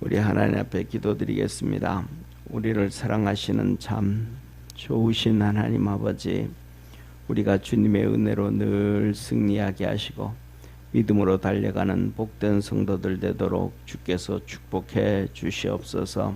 우리 하나님 앞에 기도드리겠습니다. 우리를 사랑하시는 참 좋으신 하나님 아버지, 우리가 주님의 은혜로 늘 승리하게 하시고 믿음으로 달려가는 복된 성도들 되도록 주께서 축복해 주시옵소서.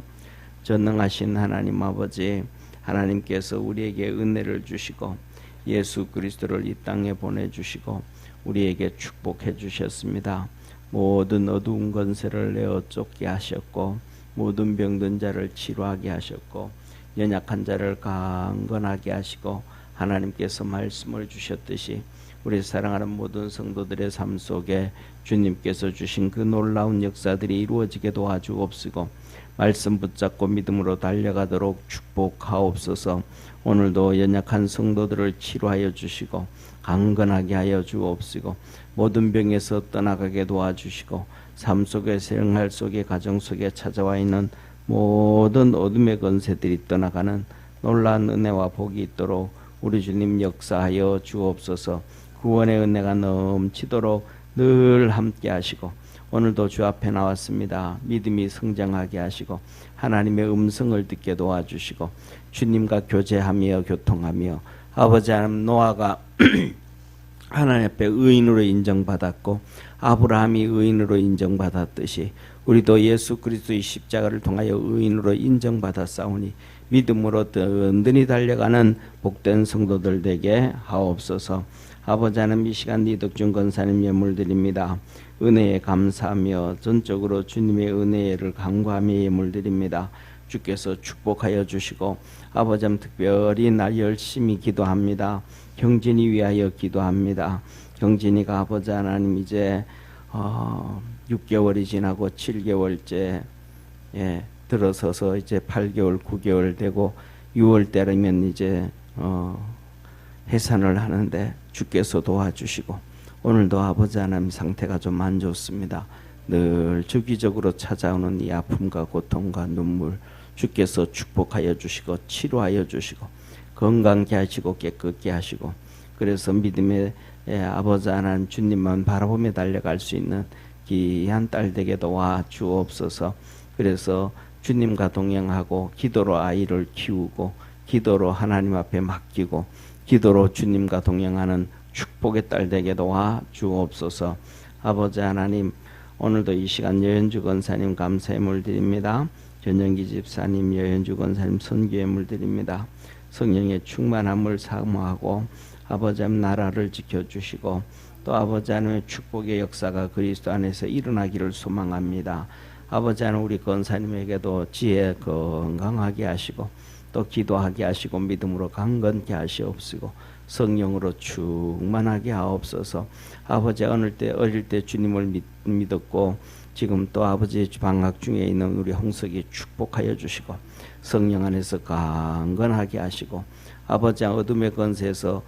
전능하신 하나님 아버지, 하나님께서 우리에게 은혜를 주시고 예수 그리스도를 이 땅에 보내주시고 우리에게 축복해 주셨습니다. 모든 어두운 권세를 내어 쫓게 하셨고 모든 병든 자를 치료하게 하셨고 연약한 자를 강건하게 하시고 하나님께서 말씀을 주셨듯이 우리 사랑하는 모든 성도들의 삶 속에 주님께서 주신 그 놀라운 역사들이 이루어지게 도와주옵시고 말씀 붙잡고 믿음으로 달려가도록 축복하옵소서. 오늘도 연약한 성도들을 치료하여 주시고 강건하게 하여 주옵시고 모든 병에서 떠나가게 도와주시고 삶 속에 생활 속에 가정 속에 찾아와 있는 모든 어둠의 권세들이 떠나가는 놀라운 은혜와 복이 있도록 우리 주님 역사하여 주옵소서. 구원의 은혜가 넘치도록 늘 함께 하시고 오늘도 주 앞에 나왔습니다. 믿음이 성장하게 하시고 하나님의 음성을 듣게 도와주시고 주님과 교제하며 교통하며 아버지 하나님 노아가 하나님 앞에 의인으로 인정받았고 아브라함이 의인으로 인정받았듯이 우리도 예수 그리스도의 십자가를 통하여 의인으로 인정받았사오니 믿음으로 든든히 달려가는 복된 성도들 되게 하옵소서. 아버지 하나님 이 시간 이덕준 권사님 예물 드립니다. 은혜에 감사하며 전적으로 주님의 은혜를 간구하며 예물 드립니다. 주께서 축복하여 주시고 아버지 하나님 특별히 날 열심히 기도합니다. 경진이 위하여 기도합니다. 경진이가 아버지 하나님 이제 6개월이 지나고 7개월째 들어서서 이제 8개월 9개월 되고 6월 때라면 이제 해산을 하는데 주께서 도와주시고 오늘도 아버지 하나님 상태가 좀 안 좋습니다. 늘 주기적으로 찾아오는 이 아픔과 고통과 눈물 주께서 축복하여 주시고 치료하여 주시고 건강케 하시고 깨끗게 하시고 그래서 믿음의 아버지 하나님 주님만 바라보며 달려갈 수 있는 귀한 딸 되게 도와주옵소서. 그래서 주님과 동행하고 기도로 아이를 키우고 기도로 하나님 앞에 맡기고 기도로 주님과 동행하는 축복의 딸 되게 도와주옵소서. 아버지 하나님 오늘도 이 시간 여현주 권사님 감사의 물 드립니다. 전영기 집사님 여현주 권사님 선교의 물 드립니다. 성령의 충만함을 사모하고 아버지 하나님 나라를 지켜주시고 또 아버지 하나님의 축복의 역사가 그리스도 안에서 일어나기를 소망합니다. 아버지 하나님 우리 권사님에게도 지혜 건강하게 하시고 또 기도하게 하시고 믿음으로 강건케 하시옵시고 성령으로 충만하게 하옵소서. 아버지 어릴 때 주님을 믿었고 지금 또 아버지 방학 중에 있는 우리 홍석이 축복하여 주시고 성령 안에서 강건하게 하시고 아버지 어둠의 권세에서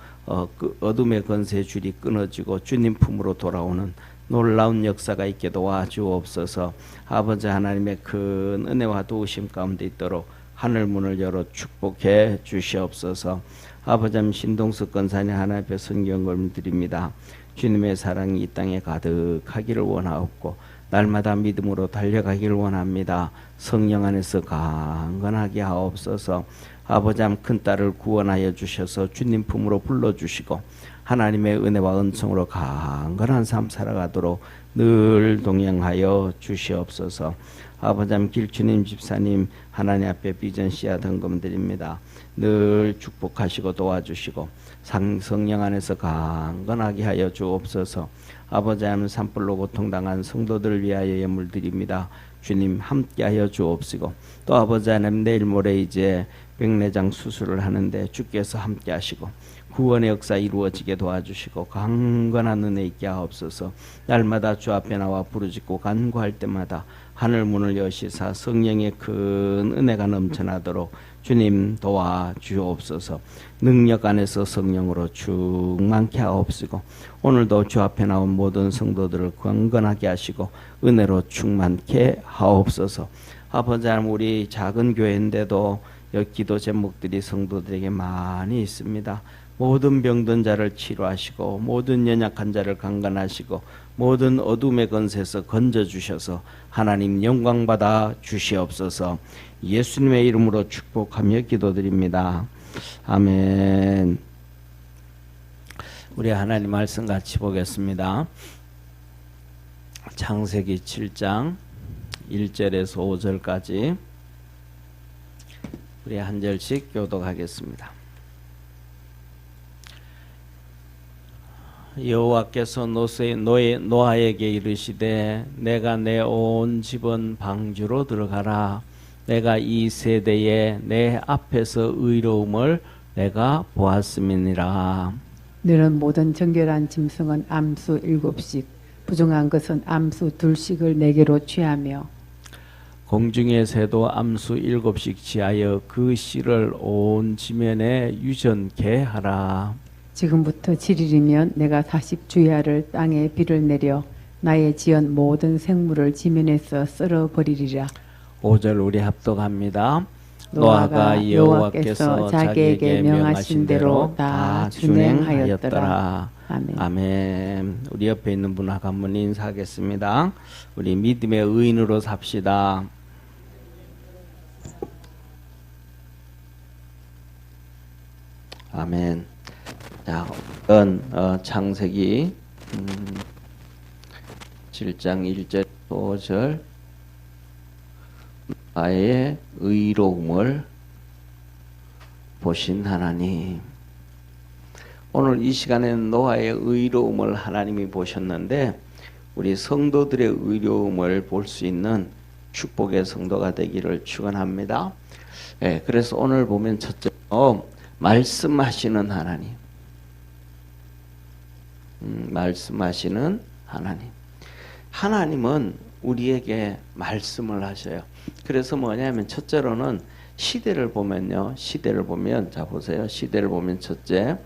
어둠의 권세 줄이 끊어지고 주님 품으로 돌아오는 놀라운 역사가 있게 도와주옵소서. 아버지 하나님의 큰 은혜와 도우심 가운데 있도록 하늘 문을 열어 축복해 주시옵소서. 아버지 하나님 신동석 권사님 하나님 앞에 성경을 드립니다. 주님의 사랑이 이 땅에 가득하기를 원하옵고 날마다 믿음으로 달려가기를 원합니다. 성령 안에서 강건하게 하옵소서. 아버지 하나님 큰딸을 구원하여 주셔서 주님 품으로 불러주시고 하나님의 은혜와 은총으로 강건한 삶 살아가도록 늘 동행하여 주시옵소서. 아버지 하나님 길주님 집사님 하나님 앞에 비전 씨앗 헌금 드립니다. 늘 축복하시고 도와주시고 성령 안에서 강건하게 하여 주옵소서. 아버지 하나님 산불로 고통당한 성도들을 위하여 예물 드립니다. 주님 함께하여 주옵시고 또 아버지 하나님 내일 모레 이제 백내장 수술을 하는데 주께서 함께하시고 구원의 역사 이루어지게 도와주시고 강건한 은혜 있게 하옵소서. 날마다 주 앞에 나와 부르짖고 간구할 때마다 하늘 문을 여시사 성령의 큰 은혜가 넘쳐나도록 주님 도와주옵소서. 능력 안에서 성령으로 충만케 하옵시고 오늘도 주 앞에 나온 모든 성도들을 강건하게 하시고 은혜로 충만케 하옵소서. 아버지 하나님 우리 작은 교회인데도 기도 제목들이 성도들에게 많이 있습니다. 모든 병든 자를 치료하시고 모든 연약한 자를 강건하시고 모든 어둠의 건세에서 건져주셔서 하나님 영광받아 주시옵소서. 예수님의 이름으로 축복하며 기도드립니다. 아멘. 우리 하나님 말씀 같이 보겠습니다. 창세기 7장 1절에서 5절까지 우리 한 절씩 교독하겠습니다. 여호와께서 노아에게 이르시되 내가 내 온 집은 방주로 들어가라. 내가 이 세대에 내 앞에서 의로움을 내가 보았음이니라. 너는 모든 정결한 짐승은 암수 7씩 부정한 것은 암수 2씩을 내게로 취하며 공중의 새도 암수 7씩 취하여 그 씨를 온 지면에 유전케 하라. 지금부터 7일이면 내가 40주야를 땅에 비를 내려 나의 지은 모든 생물을 지면에서 썰어버리리라. 5절 우리 합독합니다. 노아가 여호와께서 자기에게 명하신 대로 다 준행하였더라. 아멘. 아멘. 우리 옆에 있는 분하고 한번 인사하겠습니다. 우리 믿음의 의인으로 삽시다. 아멘. 자, 창세기 7장 1절 5절 노아의 의로움을 보신 하나님. 오늘 이 시간에는 노아의 의로움을 하나님이 보셨는데 우리 성도들의 의로움을 볼 수 있는 축복의 성도가 되기를 축원합니다. 네, 그래서 오늘 보면 첫째로 말씀하시는 하나님. 말씀하시는 하나님. 하나님은 우리에게 말씀을 하셔요. 그래서 뭐냐면 첫째로는 시대를 보면요. 시대를 보면 자 보세요. 시대를 보면 첫째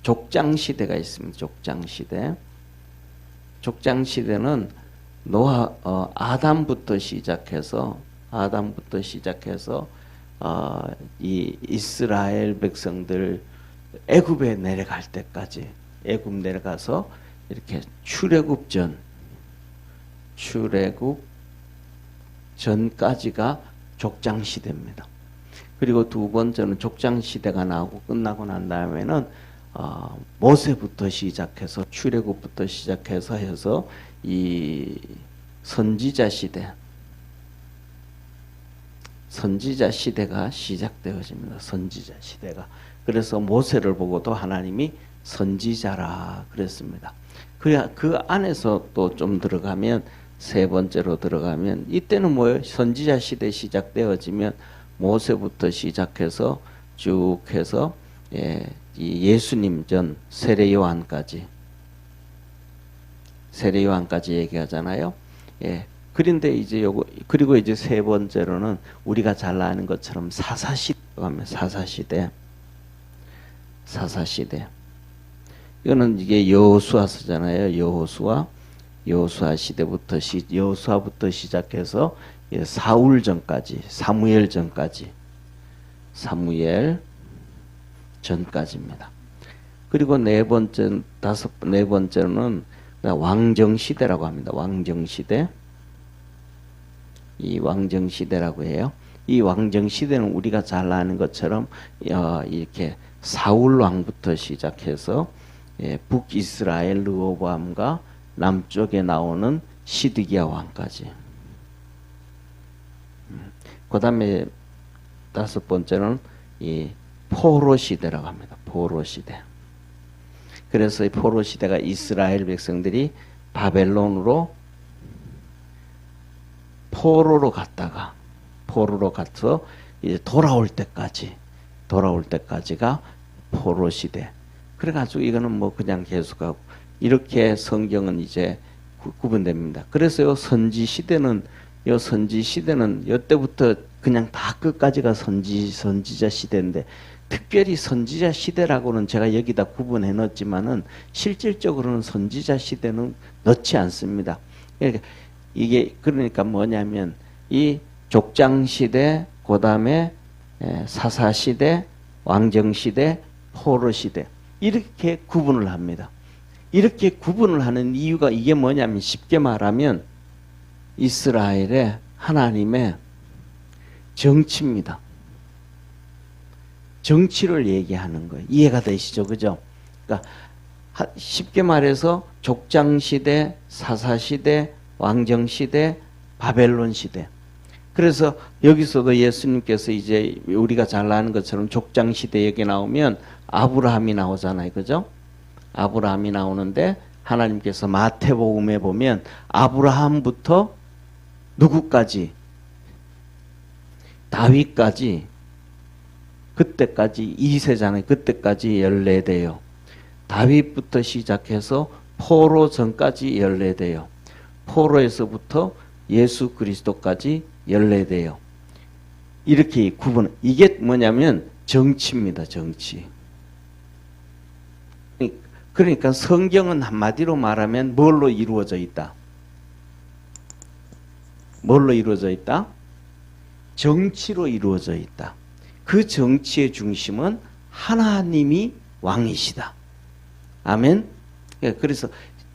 족장 시대가 있습니다. 족장 시대. 족장 시대는 아담부터 시작해서 이 이스라엘 백성들 애굽에 내려갈 때까지 애굽 내려가서 이렇게 출애굽 전까지가 족장 시대입니다. 그리고 두 번째는 족장 시대가 나오고 끝나고 난 다음에는 모세부터 시작해서 출애굽부터 시작해서 해서 이 선지자 시대가 시작되어집니다. 선지자 시대가. 그래서 모세를 보고도 하나님이 선지자라 그랬습니다. 그 안에서 또 좀 들어가면 세 번째로 들어가면 이때는 뭐예요? 선지자 시대 시작되어지면 모세부터 시작해서 쭉 해서 예수님 전 세례 요한까지 얘기하잖아요. 예. 그런데 이제 그리고 이제 세 번째로는 우리가 잘 아는 것처럼 사사시대라고 하면 사사시대. 이거는 이게 여호수아서잖아요. 여호수아 시대부터 여호수아부터 시작해서 사무엘 전까지입니다. 그리고 네 번째는 왕정 시대라고 합니다. 왕정 시대. 이 왕정 시대라고 해요. 이 왕정 시대는 우리가 잘 아는 것처럼 이렇게 사울 왕부터 시작해서 북이스라엘 르호보암과 남쪽에 나오는 시드기야 왕까지. 그다음에 다섯 번째는 이 포로 시대라고 합니다. 포로 시대. 그래서 이 포로 시대가 이스라엘 백성들이 바벨론으로 포로로 가서 이제 돌아올 때까지가 포로 시대. 그래가지고 이거는 뭐 그냥 계속하고 이렇게 성경은 이제 구분됩니다. 그래서 요 선지 시대는 이때부터 그냥 다 끝까지가 선지자 시대인데 특별히 선지자 시대라고는 제가 여기다 구분해 넣었지만은 실질적으로는 선지자 시대는 넣지 않습니다. 이게 그러니까 뭐냐면 이 족장 시대, 그다음에 사사 시대, 왕정 시대, 포로 시대 이렇게 구분을 합니다. 이렇게 구분을 하는 이유가 이게 뭐냐면 쉽게 말하면 이스라엘의 하나님의 정치입니다. 정치를 얘기하는 거예요. 이해가 되시죠? 그죠? 그러니까 쉽게 말해서 족장시대, 사사시대, 왕정시대, 바벨론시대. 그래서 여기서도 예수님께서 이제 우리가 잘 아는 것처럼 족장시대 얘기 나오면 아브라함이 나오잖아요. 그죠? 아브라함이 나오는데 하나님께서 마태복음에 보면 아브라함부터 누구까지? 다윗까지 그때까지 2세잖아요. 그때까지 14대요. 다윗부터 시작해서 포로 전까지 14대요. 포로에서부터 예수 그리스도까지 14대요. 이렇게 구분. 이게 뭐냐면 정치입니다. 정치. 그러니까 성경은 한마디로 말하면 뭘로 이루어져 있다? 뭘로 이루어져 있다? 정치로 이루어져 있다. 그 정치의 중심은 하나님이 왕이시다. 아멘. 그래서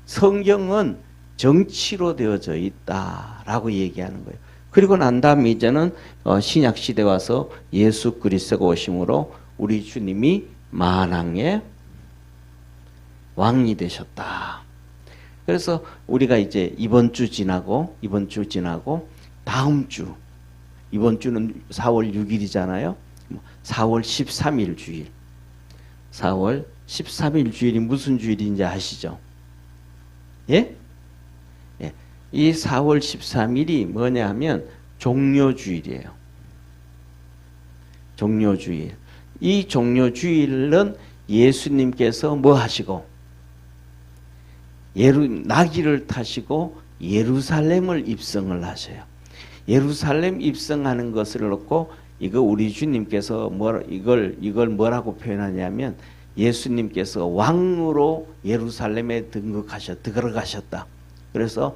성경은 정치로 되어져 있다라고 얘기하는 거예요. 그리고 난 다음에 이제는 신약 시대 와서 예수 그리스도가 오심으로 우리 주님이 만왕의 왕이 되셨다. 그래서 우리가 이제 이번 주 지나고 다음 주, 이번 주는 4월 6일이잖아요. 4월 13일 주일. 4월 13일 주일이 무슨 주일인지 아시죠? 예? 예. 이 4월 13일이 뭐냐 하면 종료주일이에요. 종료주일. 이 종료주일은 예수님께서 뭐 하시고? 나귀를 타시고 예루살렘을 입성을 하셔요. 예루살렘 입성하는 것을 놓고 이거 우리 주님께서 이걸 뭐라고 표현하냐면 예수님께서 왕으로 예루살렘에 들어가셨다. 그래서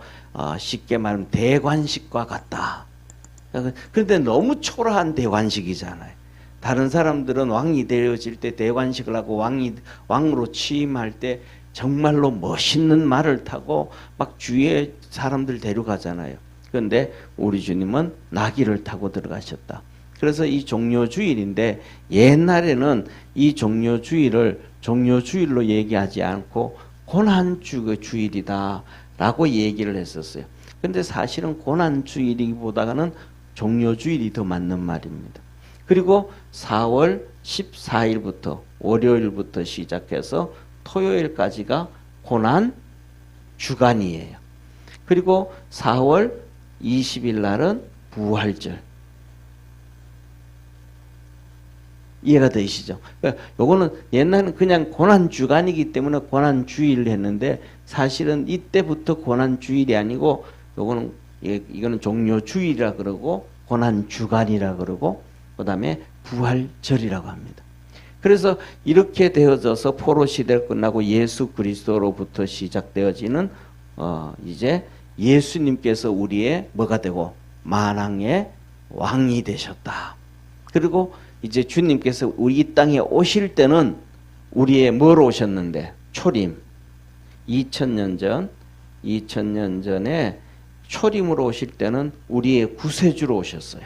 쉽게 말하면 대관식과 같다. 그런데 너무 초라한 대관식이잖아요. 다른 사람들은 왕이 되어질 때 대관식을 하고 왕으로 취임할 때 정말로 멋있는 말을 타고 막 주위에 사람들 데려가잖아요. 그런데 우리 주님은 나귀를 타고 들어가셨다. 그래서 이 종료주일인데 옛날에는 이 종료주일로 얘기하지 않고 고난주일이다 라고 얘기를 했었어요. 근데 사실은 고난주일이보다는 종료주일이 더 맞는 말입니다. 그리고 4월 14일부터 월요일부터 시작해서 토요일까지가 고난 주간이에요. 그리고 4월 20일 날은 부활절. 이해가 되시죠? 그러니까 요거는 옛날에는 그냥 고난 주간이기 때문에 고난 주일을 했는데 사실은 이때부터 고난 주일이 아니고 이거는 종료 주일이라 그러고 고난 주간이라 그러고 그다음에 부활절이라고 합니다. 그래서 이렇게 되어져서 포로 시대가 끝나고 예수 그리스도로부터 시작되어지는 이제 예수님께서 우리의 뭐가 되고 만왕의 왕이 되셨다. 그리고 이제 주님께서 우리 이 땅에 오실 때는 우리의 뭐로 오셨는데? 초림. 2000년 전에 초림으로 오실 때는 우리의 구세주로 오셨어요.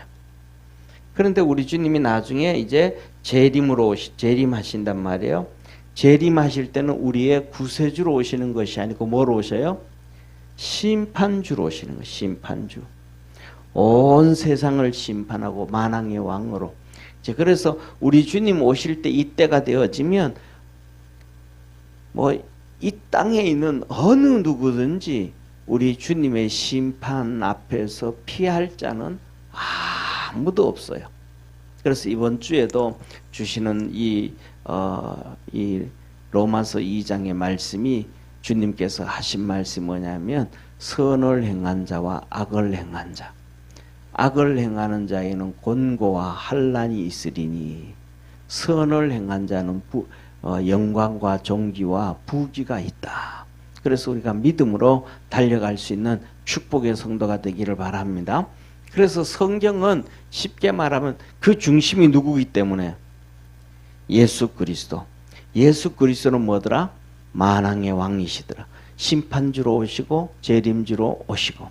그런데 우리 주님이 나중에 이제 재림하신단 말이에요. 재림하실 때는 우리의 구세주로 오시는 것이 아니고 뭐로 오셔요? 심판주로 오시는 거예요. 심판주. 온 세상을 심판하고 만왕의 왕으로. 그래서 우리 주님 오실 때 이때가 되어지면 이 땅에 있는 어느 누구든지 우리 주님의 심판 앞에서 피할 자는 아무도 없어요. 그래서 이번 주에도 주시는 이 로마서 2장의 말씀이 주님께서 하신 말씀이 뭐냐면 선을 행한 자와 악을 행한 자. 악을 행하는 자에는 곤고와 환난이 있으리니 선을 행한 자는 영광과 존귀와 부귀가 있다. 그래서 우리가 믿음으로 달려갈 수 있는 축복의 성도가 되기를 바랍니다. 그래서 성경은 쉽게 말하면 그 중심이 누구이기 때문에 예수 그리스도. 예수 그리스도는 뭐더라? 만왕의 왕이시더라. 심판주로 오시고 재림주로 오시고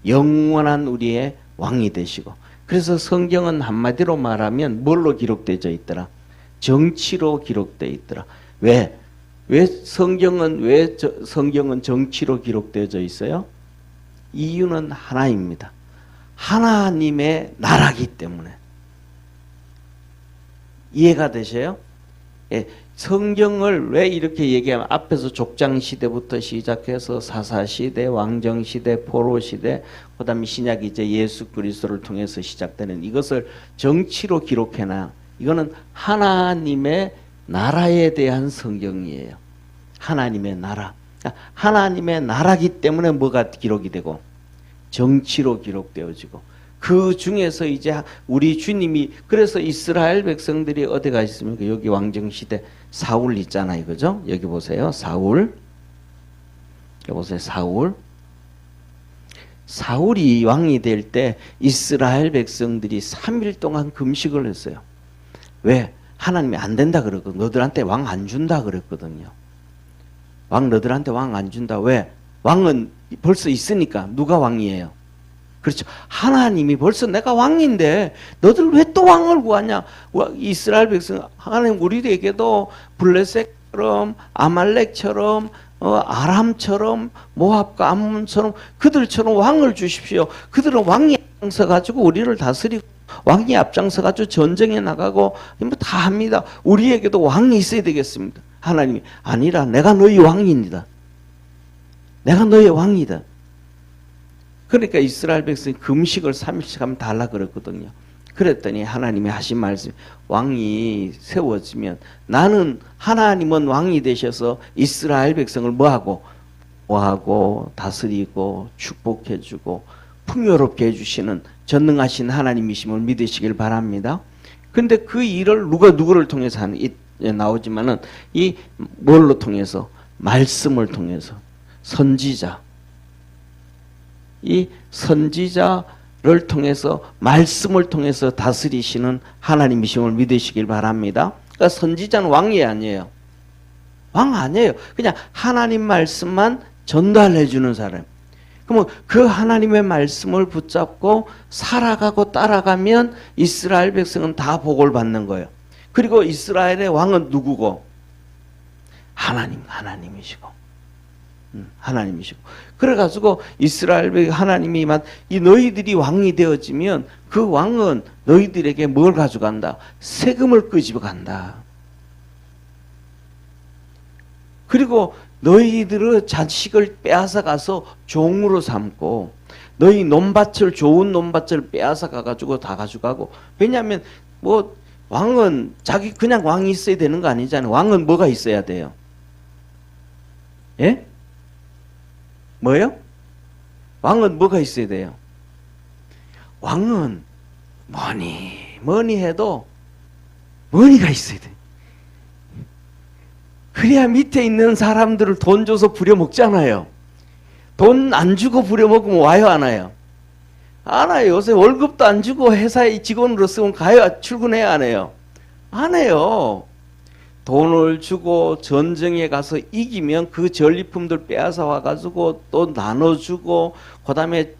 영원한 우리의 왕이 되시고. 그래서 성경은 한마디로 말하면 뭘로 기록되어 있더라? 정치로 기록되어 있더라. 왜 성경은 정치로 기록되어져 있어요? 이유는 하나입니다. 하나님의 나라기 때문에. 이해가 되셔요? 예, 성경을 왜 이렇게 얘기하면 앞에서 족장시대부터 시작해서 사사시대, 왕정시대, 포로시대, 그 다음에 신약이 이제 예수 그리스도를 통해서 시작되는 이것을 정치로 기록해놔. 이거는 하나님의 나라에 대한 성경이에요. 하나님의 나라. 하나님의 나라기 때문에 뭐가 기록이 되고 정치로 기록되어지고, 그 중에서 이제 우리 주님이, 그래서 이스라엘 백성들이 어디가 있습니까? 여기 왕정시대 사울 있잖아요. 그죠? 여기 보세요. 사울. 여기 보세요. 사울이 왕이 될 때 이스라엘 백성들이 3일 동안 금식을 했어요. 왜? 하나님이 안 된다 그랬거든요. 너들한테 왕 안 준다 그랬거든요. 너들한테 왕 안 준다. 왜? 왕은 벌써 있으니까. 누가 왕이에요? 그렇죠. 하나님이 벌써 내가 왕인데 너들 왜 또 왕을 구하냐? 이스라엘 백성, 하나님 우리에게도 블레셋처럼 아말렉처럼 아람처럼 모압과 암몬처럼 그들처럼 왕을 주십시오. 그들은 왕이 앞장서 가지고 우리를 다스리고 왕이 앞장서 가지고 전쟁에 나가고 뭐 다 합니다. 우리에게도 왕이 있어야 되겠습니다. 하나님이 아니라 내가 너희 왕입니다. 내가 너희 왕이다. 그러니까 이스라엘 백성이 금식을 3일씩 하면 달라 그랬거든요. 그랬더니 하나님이 하신 말씀, 왕이 세워지면 나는, 하나님은 왕이 되셔서 이스라엘 백성을 뭐하고 다스리고 축복해주고 풍요롭게 해주시는 전능하신 하나님이심을 믿으시길 바랍니다. 근데 그 일을 누구를 통해서 하는, 나오지만은 이 뭘로 통해서? 말씀을 통해서. 선지자. 이 선지자를 통해서, 말씀을 통해서 다스리시는 하나님이심을 믿으시길 바랍니다. 그러니까 선지자는 왕이 아니에요. 왕 아니에요. 그냥 하나님 말씀만 전달해 주는 사람. 그러면 그 하나님의 말씀을 붙잡고 살아가고 따라가면 이스라엘 백성은 다 복을 받는 거예요. 그리고 이스라엘의 왕은 누구고? 하나님이시고. 그래가지고 이스라엘 하나님이 이 너희들이 왕이 되어지면 그 왕은 너희들에게 뭘 가져간다? 세금을 끄집어 간다. 그리고 너희들의 자식을 빼앗아 가서 종으로 삼고, 너희 논밭을, 좋은 논밭을 빼앗아 가가지고 다 가져가고. 왜냐하면 뭐 왕은 자기 그냥 왕이 있어야 되는 거 아니잖아요. 왕은 뭐가 있어야 돼요? 예? 뭐예요? 왕은 뭐가 있어야 돼요? 왕은 뭐니 해도 머니가 있어야 돼. 그래야 밑에 있는 사람들을 돈 줘서 부려먹잖아요. 돈 안 주고 부려먹으면 와요, 안 와요? 안 와요. 요새 월급도 안 주고 회사에 직원으로 쓰면 가요? 출근해야 안 해요? 안 해요. 돈을 주고 전쟁에 가서 이기면 그 전리품들 빼앗아 와가지고 또 나눠주고, 그 다음에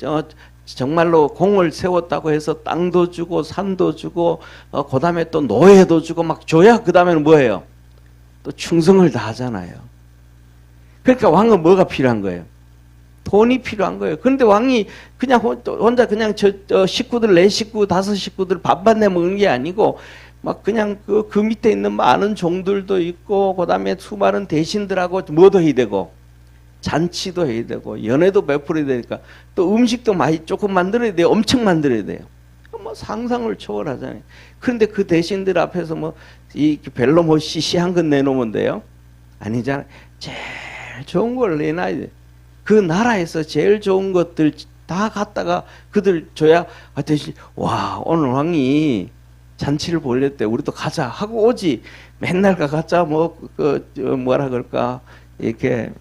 정말로 공을 세웠다고 해서 땅도 주고 산도 주고, 그 다음에 또 노예도 주고 막 줘야 그 다음에는 뭐예요? 또 충성을 다 하잖아요. 그러니까 왕은 뭐가 필요한 거예요? 돈이 필요한 거예요. 그런데 왕이 그냥 혼자 그냥 식구들, 4식구, 5식구들 반반 내 먹는 게 아니고, 막 그냥 그 밑에 있는 많은 종들도 있고, 그 다음에 수많은 대신들하고 뭐도 해야 되고, 잔치도 해야 되고, 연애도 베풀어야 되니까, 또 음식도 많이 조금 만들어야 돼요. 엄청 만들어야 돼요. 뭐 상상을 초월하잖아요. 그런데 그 대신들 앞에서 별로 시시한 건 내놓으면 돼요? 아니잖아요. 제일 좋은 걸 내놔야 돼. 그 나라에서 제일 좋은 것들 다 갖다가 그들 줘야, 대신, 와, 오늘 왕이 잔치를 벌렸대. 우리도 가자 하고 오지. 맨날 가자 뭐라 그럴까, 이렇게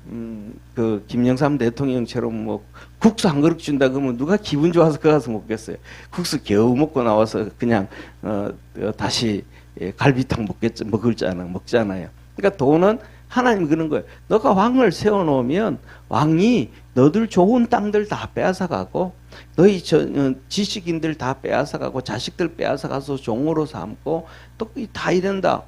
김영삼 대통령처럼 국수 한 그릇 준다 그러면 누가 기분 좋아서 그 가서 먹겠어요? 국수 겨우 먹고 나와서 그냥 다시 갈비탕 먹잖아요. 그러니까 도는 하나님 그런 거예요. 너가 왕을 세워놓으면 왕이 너들 좋은 땅들 다 빼앗아가고 너희 지식인들 다 빼앗아가고 자식들 빼앗아가서 종으로 삼고 또 다 이런다.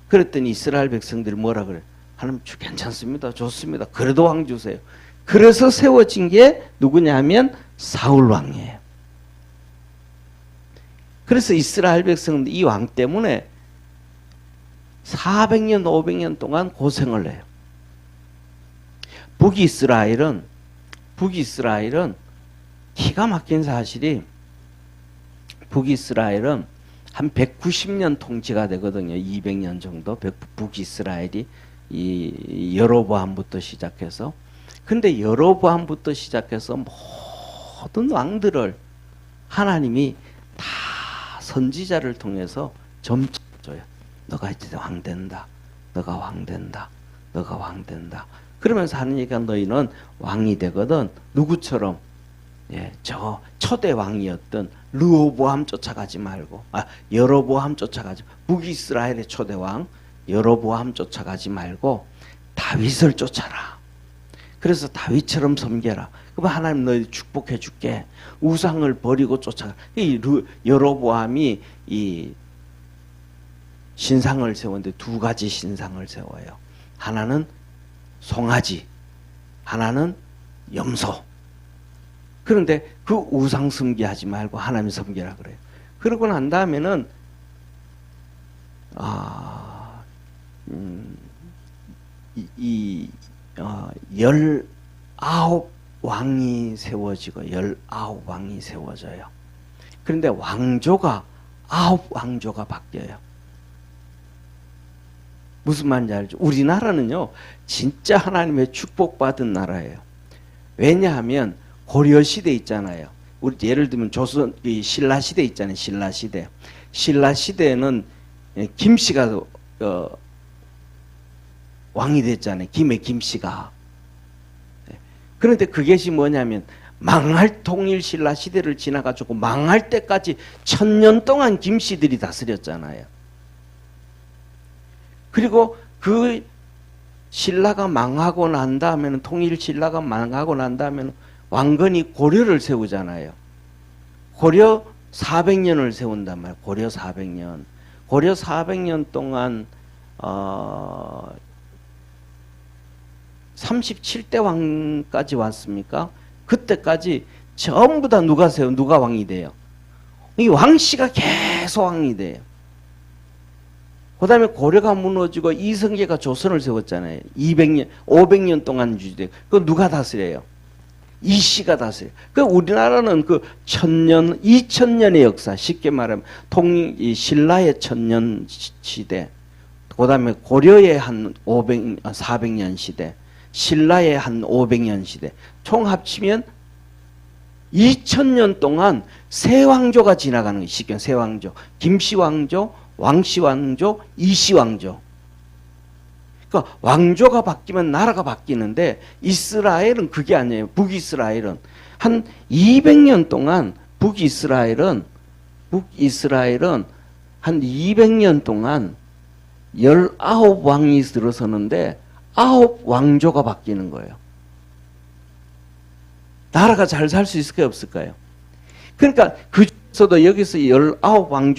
그랬더니 이스라엘 백성들이 뭐라 그래? 하나님 괜찮습니다. 좋습니다. 그래도 왕 주세요. 그래서 세워진 게 누구냐면 사울 왕이에요. 그래서 이스라엘 백성들 이 왕 때문에 400년, 500년 동안 고생을 해요. 북이스라엘은 기가 막힌 사실이 북이스라엘은 한 190년 통치가 되거든요. 200년 정도 북이스라엘이 이 여로보암부터 시작해서. 근데 여로보암부터 시작해서 모든 왕들을 하나님이 다 선지자를 통해서 점쳐 줘요. 너가 이제 왕 된다. 너가 왕 된다. 너가 왕 된다. 그러면서 하는 얘기가 너희는 왕이 되거든. 누구처럼? 예, 저 초대 왕이었던 르호보암 쫓아가지 말고, 여로보암 쫓아가지, 북이스라엘의 초대 왕 여로보암 쫓아가지 말고 다윗을 쫓아라. 그래서 다윗처럼 섬겨라. 그럼 하나님 너희 축복해 줄게. 우상을 버리고 쫓아가. 이 여로보암이 이 신상을 세웠는데 두 가지 신상을 세워요. 하나는 송아지, 하나는 염소. 그런데 그 우상 섬기하지 말고 하나님 섬기라 그래요. 그러고 난 다음에는 19왕이 세워지고 19왕이 세워져요. 그런데 왕조가 9왕조가 바뀌어요. 무슨 말인지 알죠? 우리나라는요 진짜 하나님의 축복받은 나라예요. 왜냐하면 고려시대 있잖아요. 우리 예를 들면 조선 신라시대 있잖아요. 신라시대에는 김씨가 왕이 됐잖아요. 김의 김씨가. 그런데 그것이 뭐냐면 망할 통일 신라 시대를 지나가지고 망할 때까지 1000년 동안 김씨들이 다스렸잖아요. 그리고 그 신라가 망하고 난 다음에는 통일 신라가 망하고 난 다음에는 왕건이 고려를 세우잖아요. 고려 400년을 세운단 말이에요. 고려 400년. 고려 400년 동안 37대 왕까지 왔습니까? 그때까지 전부 다 누가 왕이 돼요? 이 왕씨가 계속 왕이 돼요. 그 다음에 고려가 무너지고 이성계가 조선을 세웠잖아요. 200년, 500년 동안 유지돼요. 그거 누가 다스려요? 이씨가 다스려요. 그 우리나라는 그 1000년, 2000년의 역사, 쉽게 말하면 신라의 1000년 시대, 그 다음에 고려의 한 400년 시대, 신라의 한 500년 시대, 총 합치면 2000년 동안 세 왕조가 지나가는 거예요. 쉽게 세 왕조. 김씨 왕조, 왕씨 왕조, 이씨 왕조. 그러니까 왕조가 바뀌면 나라가 바뀌는데 이스라엘은 그게 아니에요. 북이스라엘은 한 200년 동안 북이스라엘은 한 200년 동안 19왕이 들어서는데 9왕조가 바뀌는 거예요. 나라가 잘 살 수 있을까요? 없을까요? 그러니까 그 중에서도 여기서 19왕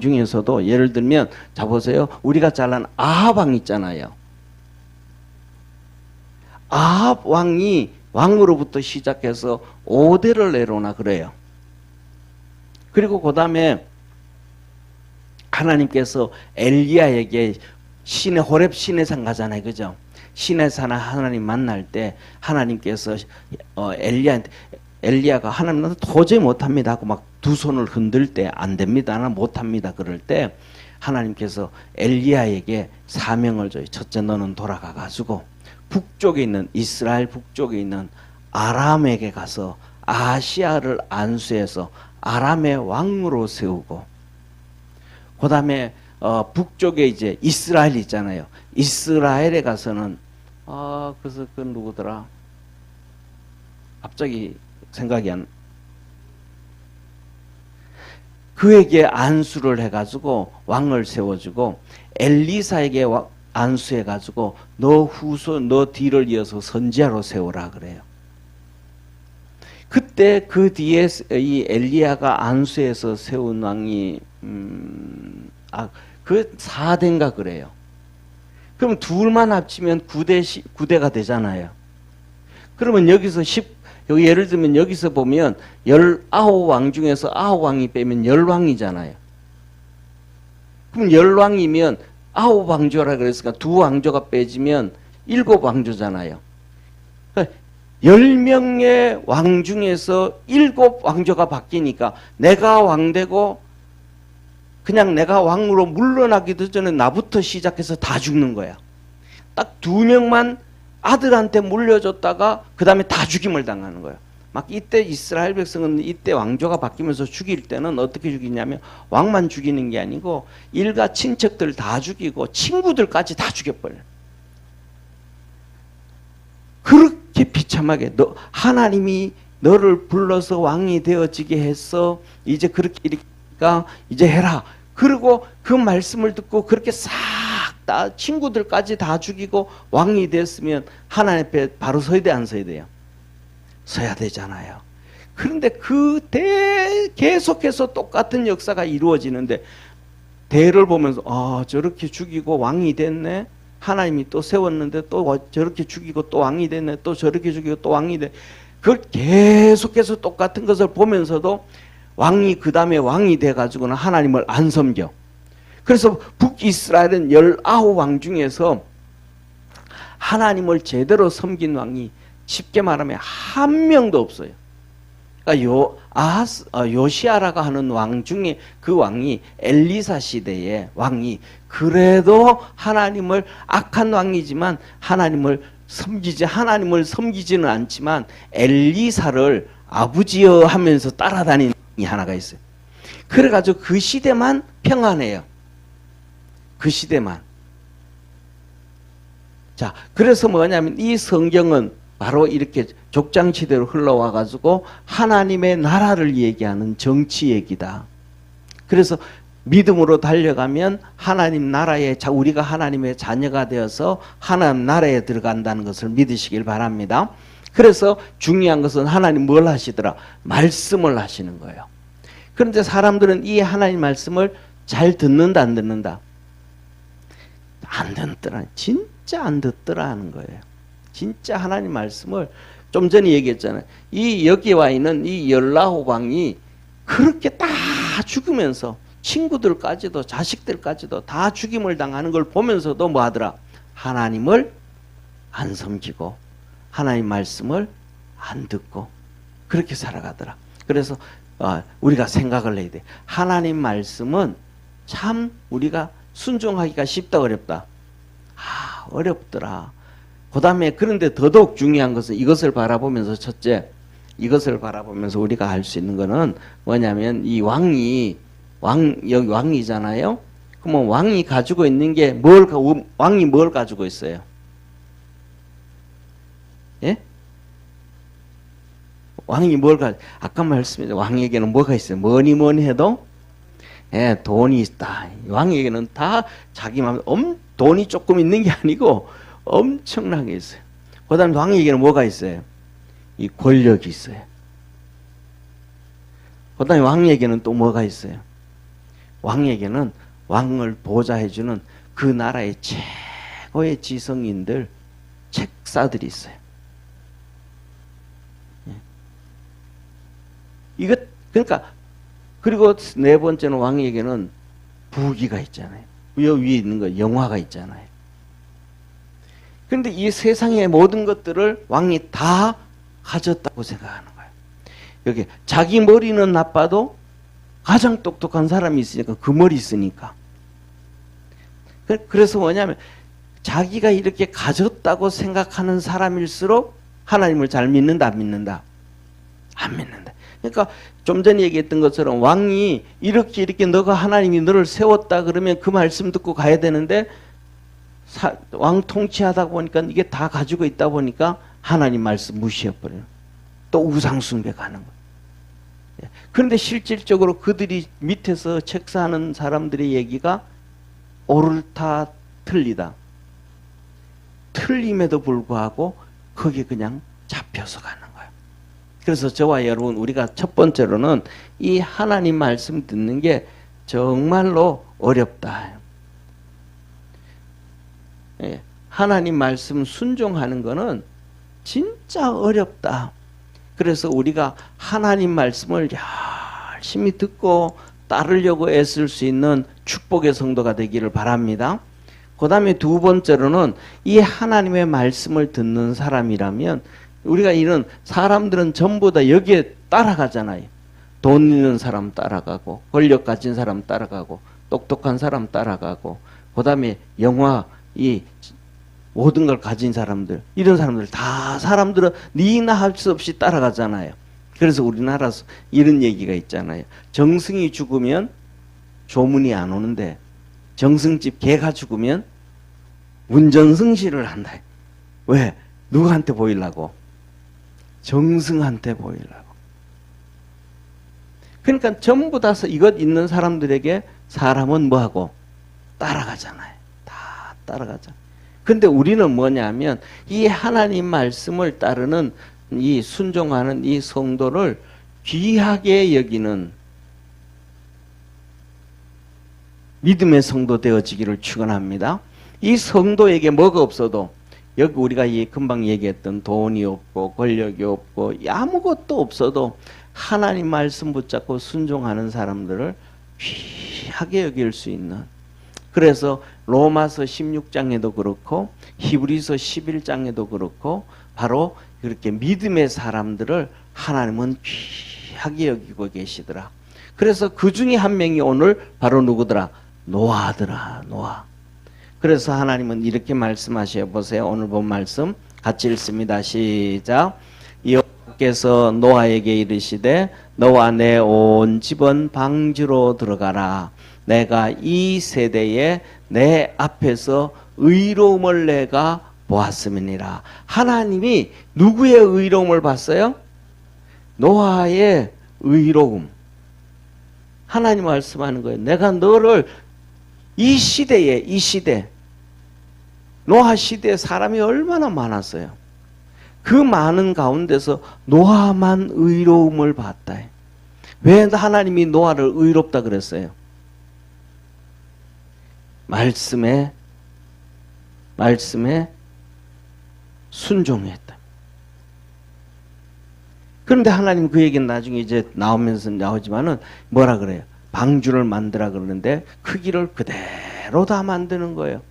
중에서도 예를 들면 자 보세요. 우리가 잘 아는 아합 왕 있잖아요. 아합 왕이 왕으로부터 시작해서 5대를 내려오나 그래요. 그리고 그 다음에 하나님께서 엘리야에게 호렙 시내산 가잖아요. 그죠? 시내산에 하나님 만날 때 하나님께서 엘리야가 하나님 나도 도저히 못합니다 하고 막 두 손을 흔들 때 안 됩니다. 나 못합니다. 그럴 때 하나님께서 엘리야에게 사명을 줘요. 첫째 너는 돌아가 가지고 북쪽에 있는 이스라엘 북쪽에 있는 아람에게 가서 아시아를 안수해서 아람의 왕으로 세우고 그 다음에 북쪽에 이제 이스라엘 있잖아요. 이스라엘에 가서는 그래서 그 누구더라? 갑자기 생각이 안. 그에게 안수를 해가지고 왕을 세워주고 엘리사에게 안수해가지고 너 후손, 너 뒤를 이어서 선지자로 세우라 그래요. 그때 그 뒤에 이 엘리야가 안수해서 세운 왕이 그 4대인가 그래요. 그럼 둘만 합치면 9대가 되잖아요. 그러면 여기서 여기 예를 들면 여기서 보면 19왕 중에서 9왕이 빼면 10왕이잖아요. 그럼 10왕이면 9왕조라 그랬으니까 2왕조가 빼지면 7왕조잖아요. 그러니까 10명의 왕 중에서 7왕조가 바뀌니까 내가 왕되고 그냥 내가 왕으로 물러나기도 전에 나부터 시작해서 다 죽는 거야. 딱 2명만 아들한테 물려줬다가 그 다음에 다 죽임을 당하는 거예요. 막 이때 이스라엘 백성은 이때 왕조가 바뀌면서 죽일 때는 어떻게 죽이냐면 왕만 죽이는 게 아니고 일가 친척들 다 죽이고 친구들까지 다 죽여버려요. 그렇게 비참하게 하나님이 너를 불러서 왕이 되어지게 해서 이제 그렇게 이제 해라. 그리고 그 말씀을 듣고 그렇게 싹 다 친구들까지 다 죽이고 왕이 됐으면 하나님 앞에 바로 서야 돼, 안 서야 돼요? 서야 되잖아요. 그런데 계속해서 똑같은 역사가 이루어지는데 대를 보면서 저렇게 죽이고 왕이 됐네. 하나님이 또 세웠는데 또 저렇게 죽이고 또 왕이 됐네. 또 저렇게 죽이고 또 왕이 됐네. 그걸 계속해서 똑같은 것을 보면서도 왕이 그 다음에 왕이 돼가지고는 하나님을 안 섬겨. 그래서 북이스라엘은 19왕 중에서 하나님을 제대로 섬긴 왕이 쉽게 말하면 한 명도 없어요. 그러니까 요시아라가 하는 왕 중에 그 왕이 엘리사 시대의 왕이 그래도 하나님을 악한 왕이지만 하나님을 섬기지는 않지만 엘리사를 아버지여 하면서 따라다니는 이 하나가 있어요. 그래가지고 그 시대만 평안해요. 그 시대만. 자, 그래서 뭐냐면 이 성경은 바로 이렇게 족장치대로 흘러와가지고 하나님의 나라를 얘기하는 정치 얘기다. 그래서 믿음으로 달려가면 하나님 나라에 우리가 하나님의 자녀가 되어서 하나님 나라에 들어간다는 것을 믿으시길 바랍니다. 그래서 중요한 것은 하나님 뭘 하시더라? 말씀을 하시는 거예요. 그런데 사람들은 이 하나님 말씀을 잘 듣는다, 안 듣는다? 안 듣더라. 진짜 안 듣더라 하는 거예요. 진짜 하나님 말씀을 좀 전에 얘기했잖아요. 여기 와 있는 이 19왕이 그렇게 다 죽으면서 친구들까지도 자식들까지도 다 죽임을 당하는 걸 보면서도 뭐 하더라? 하나님을 안 섬기고 하나님 말씀을 안 듣고 그렇게 살아가더라. 그래서 우리가 생각을 해야 돼. 하나님 말씀은 참 우리가 순종하기가 쉽다, 어렵다? 어렵더라. 그 다음에 그런데 더더욱 중요한 것은 이것을 바라보면서 첫째, 이것을 바라보면서 우리가 할 수 있는 거는 뭐냐면 이 여기 왕이잖아요. 그러면 왕이 가지고 있는 게 왕이 뭘 가지고 있어요? 예? 왕이 아까 말씀드린 왕에게는 뭐가 있어요? 뭐니 해도 돈이 있다. 왕에게는 다 자기 마음, 돈이 조금 있는 게 아니고 엄청나게 있어요. 그 다음에 왕에게는 뭐가 있어요? 이 권력이 있어요. 그 다음에 왕에게는 또 뭐가 있어요? 왕에게는 왕을 보좌해주는 그 나라의 최고의 지성인들, 책사들이 있어요. 그러니까 그리고 네 번째는 왕에게는 부귀가 있잖아요. 위에 있는 거 영화가 있잖아요. 그런데 이 세상의 모든 것들을 왕이 다 가졌다고 생각하는 거예요. 여기 자기 머리는 나빠도 가장 똑똑한 사람이 있으니까 그 머리 있으니까. 그래서 뭐냐면 자기가 이렇게 가졌다고 생각하는 사람일수록 하나님을 잘 믿는다, 안 믿는다? 안 믿는다. 그러니까 좀 전에 얘기했던 것처럼 왕이 이렇게 너가 하나님이 너를 세웠다 그러면 그 말씀 듣고 가야 되는데 왕 통치하다 보니까 이게 다 가지고 있다 보니까 하나님 말씀 무시해버려요. 또 우상숭배 가는 거예요. 그런데 실질적으로 그들이 밑에서 책사하는 사람들의 얘기가 옳다 틀리다. 틀림에도 불구하고 거기에 그냥 잡혀서 가는 거예요. 그래서 저와 여러분 우리가 첫 번째로는 이 하나님 말씀 듣는 게 정말로 어렵다. 예, 하나님 말씀 순종하는 거는 진짜 어렵다. 그래서 우리가 하나님 말씀을 열심히 듣고 따르려고 애쓸 수 있는 축복의 성도가 되기를 바랍니다. 그 다음에 두 번째로는 이 하나님의 말씀을 듣는 사람이라면 우리가 이런 사람들은 전부 다 여기에 따라가잖아요. 돈 있는 사람 따라가고 권력 가진 사람 따라가고 똑똑한 사람 따라가고 그 다음에 영화 이 모든 걸 가진 사람들 이런 사람들 다 사람들은 니나 할 수 없이 따라가잖아요. 그래서 우리나라 이런 얘기가 있잖아요. 정승이 죽으면 조문이 안 오는데 정승집 개가 죽으면 운전승실을 한다. 왜? 누구한테 보이려고? 정승한테 보이려고. 그러니까 전부 다 이것 있는 사람들에게 사람은 뭐하고? 따라가잖아요. 다 따라가잖아요. 근데 우리는 뭐냐면 이 하나님 말씀을 따르는 이 순종하는 이 성도를 귀하게 여기는 믿음의 성도 되어지기를 축원합니다. 이 성도에게 뭐가 없어도 여기 우리가 금방 얘기했던 돈이 없고 권력이 없고 아무것도 없어도 하나님 말씀 붙잡고 순종하는 사람들을 귀하게 여길 수 있는, 그래서 로마서 16장에도 그렇고 히브리서 11장에도 그렇고 바로 그렇게 믿음의 사람들을 하나님은 귀하게 여기고 계시더라. 그래서 그 중에 한 명이 오늘 바로 누구더라? 노아더라. 노아. 그래서 하나님은 이렇게 말씀하셔 보세요. 오늘 본 말씀 같이 읽습니다. 시작. 여호와께서 노아에게 이르시되 너와 내 온 집은 방주로 들어가라. 내가 이 세대에 내 앞에서 의로움을 내가 보았음이니라. 하나님이 누구의 의로움을 봤어요? 노아의 의로움. 하나님 말씀하는 거예요. 내가 너를 이 시대에, 이 시대, 노아 시대에 사람이 얼마나 많았어요. 그 많은 가운데서 노아만 의로움을 봤다. 왜 하나님이 노아를 의롭다 그랬어요? 말씀에 순종했다. 그런데 하나님 그 얘기는 나중에 이제 나오지만은 뭐라 그래요? 방주를 만들라 그러는데 크기를 그대로 다 만드는 거예요.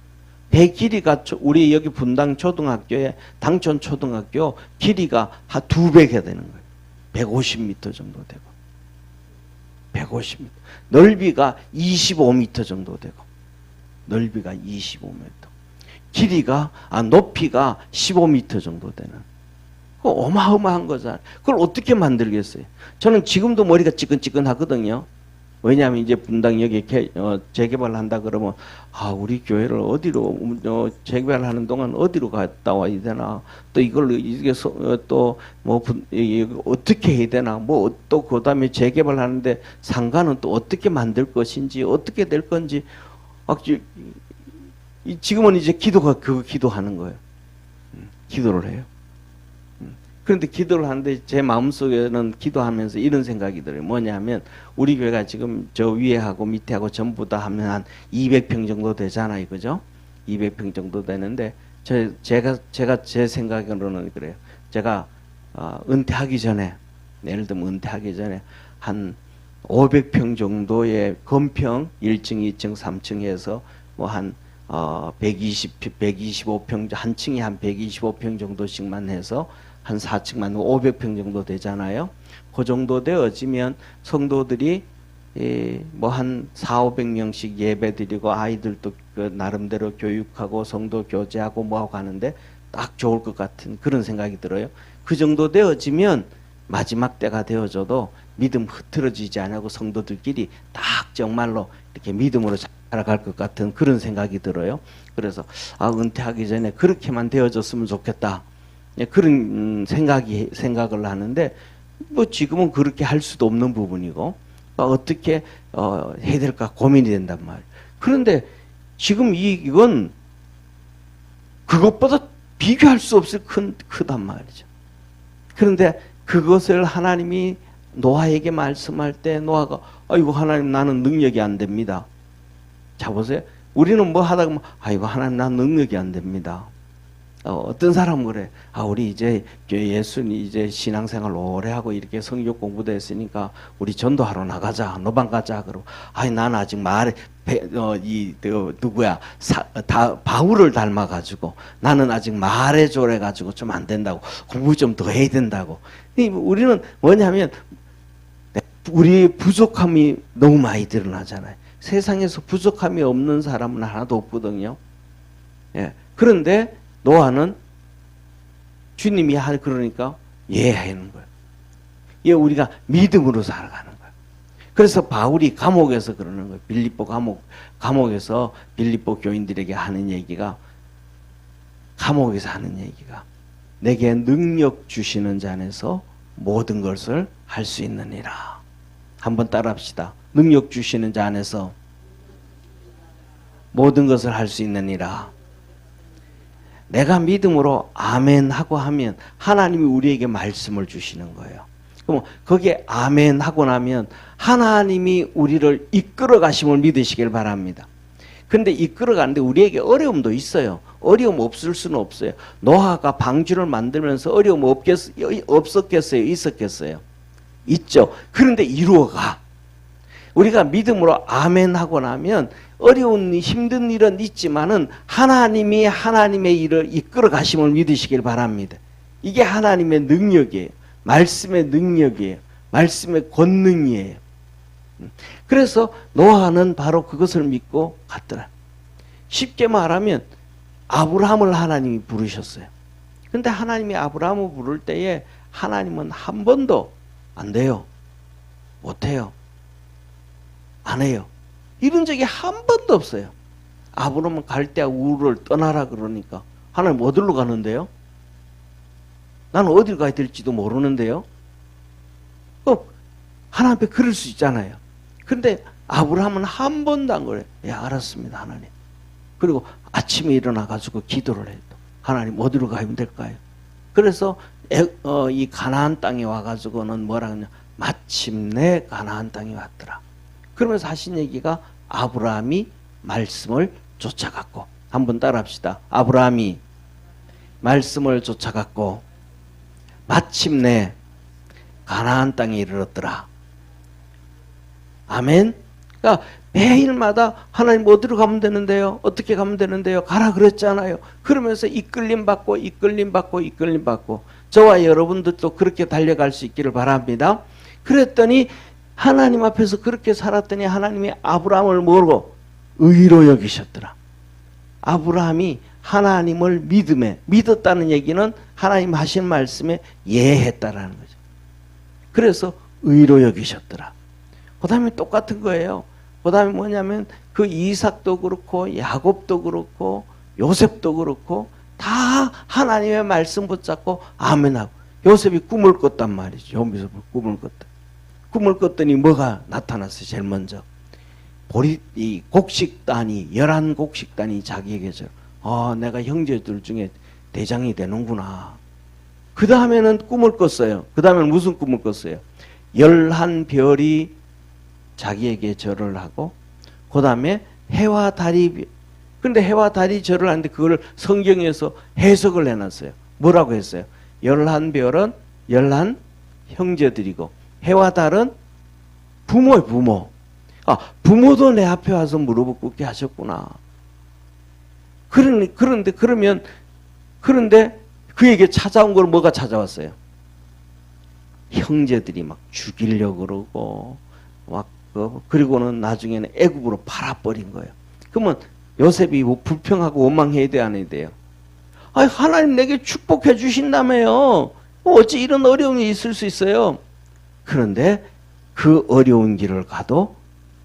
배 길이가 우리 여기 분당 초등학교에 당촌 초등학교 길이가 한 2배가 되는 거예요. 150m 정도 되고 150m. 넓이가 25m 정도 되고 넓이가 25m. 길이가 높이가 15m 정도 되는. 그 어마어마한 거잖아요. 그걸 어떻게 만들겠어요? 저는 지금도 머리가 찌끈찌끈하거든요. 왜냐하면 이제 분당 여기 재개발 한다 그러면 우리 교회를 어디로 재개발하는 동안 어디로 갔다 와야 되나, 또 이걸 이게 또 뭐 어떻게 해야 되나, 뭐 또 그다음에 재개발하는데 상가는 또 어떻게 만들 것인지 어떻게 될 건지 지금은 이제 기도가 그거 기도하는 거예요. 기도를 해요. 그런데 기도를 하는데 제 마음속에는 기도하면서 이런 생각이 들어요. 뭐냐면 우리 교회가 지금 저 위에하고 밑에하고 전부 다 하면 한 200평 정도 되잖아요. 그죠? 200평 정도 되는데 제가 제 생각으로는 그래요. 제가 은퇴하기 전에, 예를 들면 은퇴하기 전에 한 500평 정도의 건평 1층, 2층, 3층 해서 뭐 한 125평, 한 층이 한 125평 정도씩만 해서 한 4층만 500평 정도 되잖아요. 그 정도 되어지면 성도들이 뭐 한 400~500명씩 예배 드리고 아이들도 그 나름대로 교육하고 성도 교제하고 뭐하고 하는데 딱 좋을 것 같은 그런 생각이 들어요. 그 정도 되어지면 마지막 때가 되어져도 믿음 흐트러지지 않고 성도들끼리 딱 정말로 이렇게 믿음으로 살아갈 것 같은 그런 생각이 들어요. 그래서 은퇴하기 전에 그렇게만 되어졌으면 좋겠다. 그런 생각을 하는데 뭐 지금은 그렇게 할 수도 없는 부분이고 어떻게 해야 될까 고민이 된단 말이에요. 그런데 지금 이건 그것보다 비교할 수 없을 크단 말이죠. 그런데 그것을 하나님이 노아에게 말씀할 때 노아가 아이고 하나님 나는 능력이 안 됩니다. 자 보세요. 우리는 뭐 하다가 아이고 하나님 나는 능력이 안 됩니다. 어떤 사람은 그래. 우리 이제 예수님 이제 신앙생활 오래 하고 이렇게 성경 공부도 했으니까 우리 전도하러 나가자. 노방 가자. 그러고 난 아직 누구야 바울을 닮아가지고 나는 아직 말에 졸해가지고 좀 안 된다고 공부 좀 더 해야 된다고. 우리는 뭐냐면 우리 부족함이 너무 많이 드러나잖아요. 세상에서 부족함이 없는 사람은 하나도 없거든요. 예. 그런데 노아는 주님이 그러니까 하는 거예요. 우리가 믿음으로 살아가는 거예요. 그래서 바울이 감옥에서 그러는 거예요. 빌립보 감옥에서 빌립보 교인들에게 하는 얘기가 감옥에서 하는 얘기가 내게 능력 주시는 자 안에서 모든 것을 할 수 있느니라. 한번 따라합시다. 능력 주시는 자 안에서 모든 것을 할 수 있느니라. 내가 믿음으로 아멘 하고 하면 하나님이 우리에게 말씀을 주시는 거예요. 그럼 거기에 아멘 하고 나면 하나님이 우리를 이끌어 가심을 믿으시길 바랍니다. 그런데 이끌어 가는데 우리에게 어려움도 있어요. 어려움 없을 수는 없어요. 노아가 방주를 만들면서 어려움 없었겠어요? 있었겠어요? 있죠. 그런데 이루어가. 우리가 믿음으로 아멘 하고 나면 어려운 힘든 일은 있지만은 하나님이 하나님의 일을 이끌어 가심을 믿으시길 바랍니다. 이게 하나님의 능력이에요. 말씀의 능력이에요. 말씀의 권능이에요. 그래서 노아는 바로 그것을 믿고 갔더라. 쉽게 말하면 아브라함을 하나님이 부르셨어요. 근데 하나님이 아브라함을 부를 때에 하나님은 한 번도 안 돼요. 못해요. 안 해요. 이런 적이 한 번도 없어요. 아브라함은 갈대아 우르를 떠나라 그러니까 하나님 어디로 가는데요? 나는 어딜 가야 될지도 모르는데요. 하나님 앞에 그럴 수 있잖아요. 근데 아브라함은 한 번도 안 그래요. 알았습니다 하나님. 그리고 아침에 일어나가지고 기도를 해요. 하나님 어디로 가면 될까요? 그래서 이 가나안 땅에 와가지고는 뭐라 그러냐, 마침내 가나안 땅에 왔더라. 그러면서 하신 얘기가 아브라함이 말씀을 쫓아갔고, 한번 따라합시다. 아브라함이 말씀을 쫓아갔고 마침내 가나안 땅에 이르렀더라. 아멘. 그러니까 매일마다 하나님 어디로 가면 되는데요? 어떻게 가면 되는데요? 가라 그랬잖아요. 그러면서 이끌림 받고 저와 여러분들도 그렇게 달려갈 수 있기를 바랍니다. 그랬더니 하나님 앞에서 그렇게 살았더니 하나님이 아브라함을 뭐로? 의로 여기셨더라. 아브라함이 하나님을 믿었다는 얘기는 하나님 하신 말씀에 예했다라는 거죠. 그래서 의로 여기셨더라. 그 다음에 똑같은 거예요. 그 다음에 뭐냐면 그 이삭도 그렇고 야곱도 그렇고 요셉도 그렇고 다 하나님의 말씀 붙잡고 아멘하고, 요셉이 꿈을 꿨단 말이죠. 요셉이 꿈을 꿨다. 꿈을 꿨더니 뭐가 나타났어요? 제일 먼저 이 곡식단이 11곡식단이 자기에게 내가 형제들 중에 대장이 되는구나. 그 다음에는 꿈을 꿨어요. 그 다음에는 무슨 꿈을 꿨어요? 11별이 자기에게 절을 하고, 그 다음에 해와 달이, 근데 해와 달이 절을 하는데 그걸 성경에서 해석을 해놨어요. 뭐라고 했어요? 11별은 11 형제들이고 해와 달은 부모의 부모. 부모도 내 앞에 와서 무릎을 꿇게 하셨구나. 그런데 그에게 찾아온 걸 뭐가 찾아왔어요? 형제들이 막 죽이려고 그러고 그리고는 나중에는 애굽으로 팔아버린 거예요. 그러면 요셉이 뭐 불평하고 원망해야 돼, 안 해야 돼요? 하나님 내게 축복해 주신다며요. 어찌 이런 어려움이 있을 수 있어요? 그런데 그 어려운 길을 가도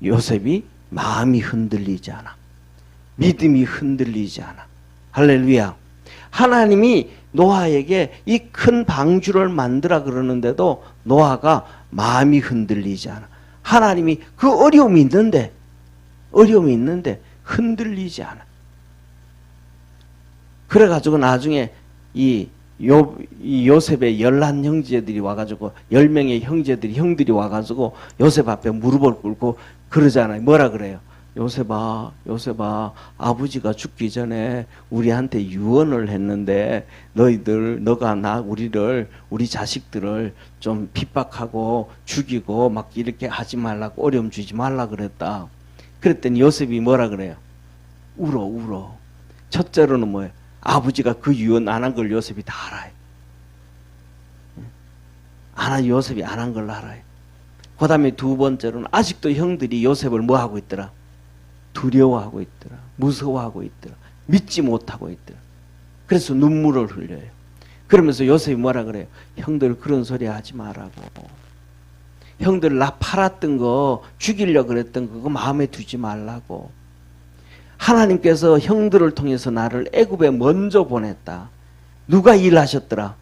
요셉이 마음이 흔들리지 않아. 믿음이 흔들리지 않아. 할렐루야. 하나님이 노아에게 이 큰 방주를 만들라 그러는데도 노아가 마음이 흔들리지 않아. 하나님이 그 어려움이 있는데 흔들리지 않아. 그래가지고 나중에 이 요셉의 11 형제들이 와가지고 10명의 형들이 와가지고 요셉 앞에 무릎을 꿇고 그러잖아요. 뭐라 그래요? 요셉아, 아버지가 죽기 전에 우리한테 유언을 했는데 너가 우리 자식들을 좀 핍박하고 죽이고 막 이렇게 하지 말라고 어려움 주지 말라 그랬다. 그랬더니 요셉이 뭐라 그래요? 울어. 첫째로는 뭐예요? 아버지가 그 유언 안 한 걸 요셉이 다 알아요. 요셉이 안 한 걸 알아요. 그 다음에 두 번째로는 아직도 형들이 요셉을 뭐 하고 있더라? 두려워하고 있더라. 무서워하고 있더라. 믿지 못하고 있더라. 그래서 눈물을 흘려요. 그러면서 요셉이 뭐라 그래요? 형들 그런 소리 하지 말라고. 형들 나 팔았던 거 죽이려고 그랬던 거 그거 마음에 두지 말라고. 하나님께서 형들을 통해서 나를 애굽에 먼저 보냈다. 누가 일하셨더라?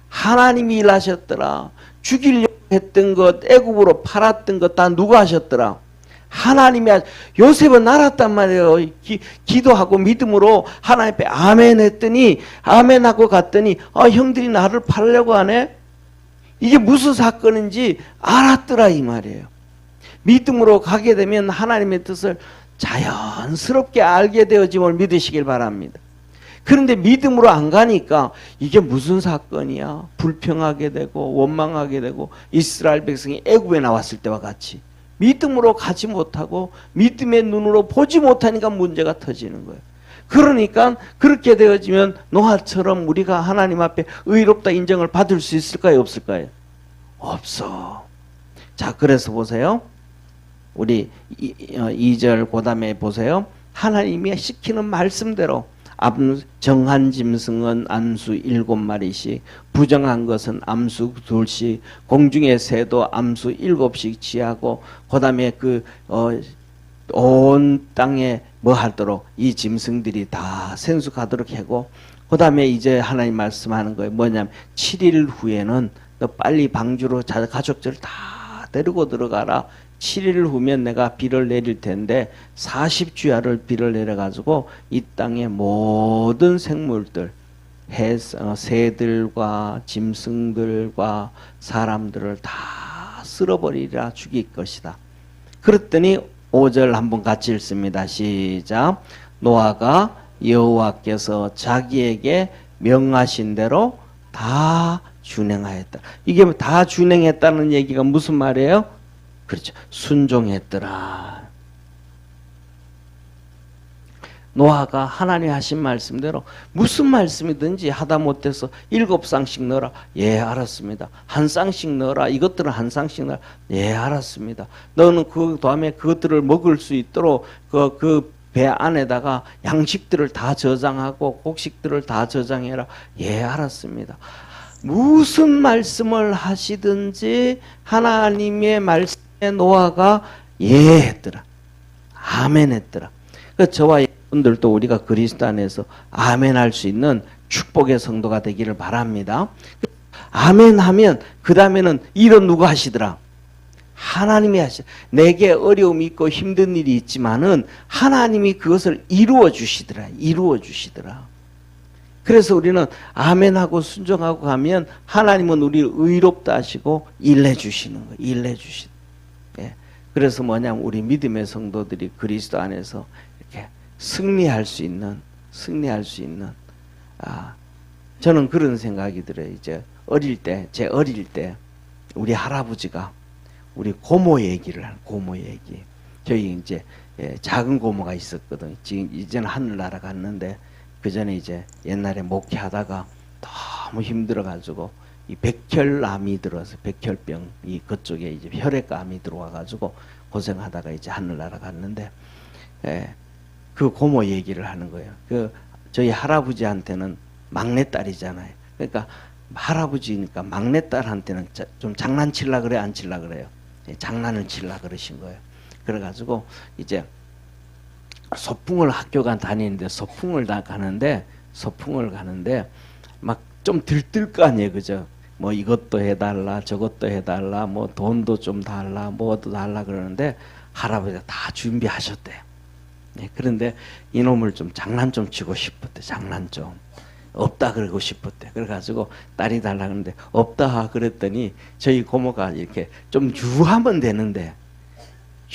하나님이 일하셨더라. 죽이려고 했던 것, 애굽으로 팔았던 것 다 누가 하셨더라? 하나님이. 요셉은 알았단 말이에요. 기도하고 믿음으로 하나님 앞에 아멘 했더니, 아멘하고 갔더니 형들이 나를 팔려고 하네? 이게 무슨 사건인지 알았더라 이 말이에요. 믿음으로 가게 되면 하나님의 뜻을 자연스럽게 알게 되어짐을 믿으시길 바랍니다. 그런데 믿음으로 안 가니까 이게 무슨 사건이야? 불평하게 되고 원망하게 되고 이스라엘 백성이 애굽에 나왔을 때와 같이 믿음으로 가지 못하고 믿음의 눈으로 보지 못하니까 문제가 터지는 거예요. 그러니까 그렇게 되어지면 노아처럼 우리가 하나님 앞에 의롭다 인정을 받을 수 있을까요? 없을까요? 없어. 자, 그래서 보세요. 우리 2절 그 다음에 보세요. 하나님이 시키는 말씀대로 정한 짐승은 암수 7마리씩, 부정한 것은 암수 2씩, 공중의 새도 암수 7씩 취하고, 그 다음에 온 땅에 뭐 하도록 이 짐승들이 다 생숙하도록 하고, 그 다음에 이제 하나님 말씀하는 거예요. 뭐냐면 7일 후에는 너 빨리 방주로 가족들 다 데리고 들어가라. 7일 후면 내가 비를 내릴 텐데 40주야를 비를 내려가지고 이 땅의 모든 생물들, 새들과 짐승들과 사람들을 다 쓸어버리라, 죽일 것이다. 그랬더니 5절 한번 같이 읽습니다. 시작. 노아가 여호와께서 자기에게 명하신 대로 다 준행하였다. 이게 다 준행했다는 얘기가 무슨 말이에요? 그렇죠. 순종했더라. 노아가 하나님 하신 말씀대로 무슨 말씀이든지 하다 못해서 7쌍씩 넣어라. 예, 알았습니다. 한 쌍씩 넣어라. 이것들은 한 쌍씩 넣어라. 예, 알았습니다. 너는 그 다음에 그것들을 먹을 수 있도록 그 배 안에다가 양식들을 다 저장하고 곡식들을 다 저장해라. 예, 알았습니다. 무슨 말씀을 하시든지 하나님의 말씀에 노아가 예 했더라. 아멘 했더라. 저와 여러분들도 우리가 그리스도 안에서 아멘 할 수 있는 축복의 성도가 되기를 바랍니다. 아멘 하면 그 다음에는 일은 누가 하시더라? 하나님이 하시. 내게 어려움이 있고 힘든 일이 있지만은 하나님이 그것을 이루어 주시더라. 그래서 우리는 아멘하고 순종하고 가면 하나님은 우리를 의롭다 하시고 일해 주시는 거예요. 예. 그래서 뭐냐면 우리 믿음의 성도들이 그리스도 안에서 이렇게 승리할 수 있는 저는 그런 생각이 들어요. 이제 제 어릴 때 우리 할아버지가 우리 고모 얘기. 저희 이제 작은 고모가 있었거든. 지금 이제는 하늘나라 갔는데 그 전에 이제 옛날에 목회하다가 너무 힘들어가지고 이 백혈암이 들어서 백혈병 그쪽에 이제 혈액암이 들어와가지고 고생하다가 이제 하늘나라 갔는데 그 고모 얘기를 하는 거예요. 저희 할아버지한테는 막내딸이잖아요. 그러니까 할아버지니까 막내딸한테는 좀 장난칠라 그래, 안 칠라 그래요? 장난을 칠라 그러신 거예요. 그래가지고 이제 소풍을 학교가 다니는데 소풍을 가는데 막 좀 들뜰 거 아니에요, 그죠? 뭐 이것도 해달라, 저것도 해달라, 뭐 돈도 좀 달라, 뭐도 달라 그러는데 할아버지가 다 준비하셨대요. 네, 그런데 이놈을 좀 장난 좀 치고 싶었대. 장난 좀. 없다 그러고 싶었대. 그래가지고 딸이 달라 그러는데 없다 그랬더니 저희 고모가 이렇게 좀 유하면 되는데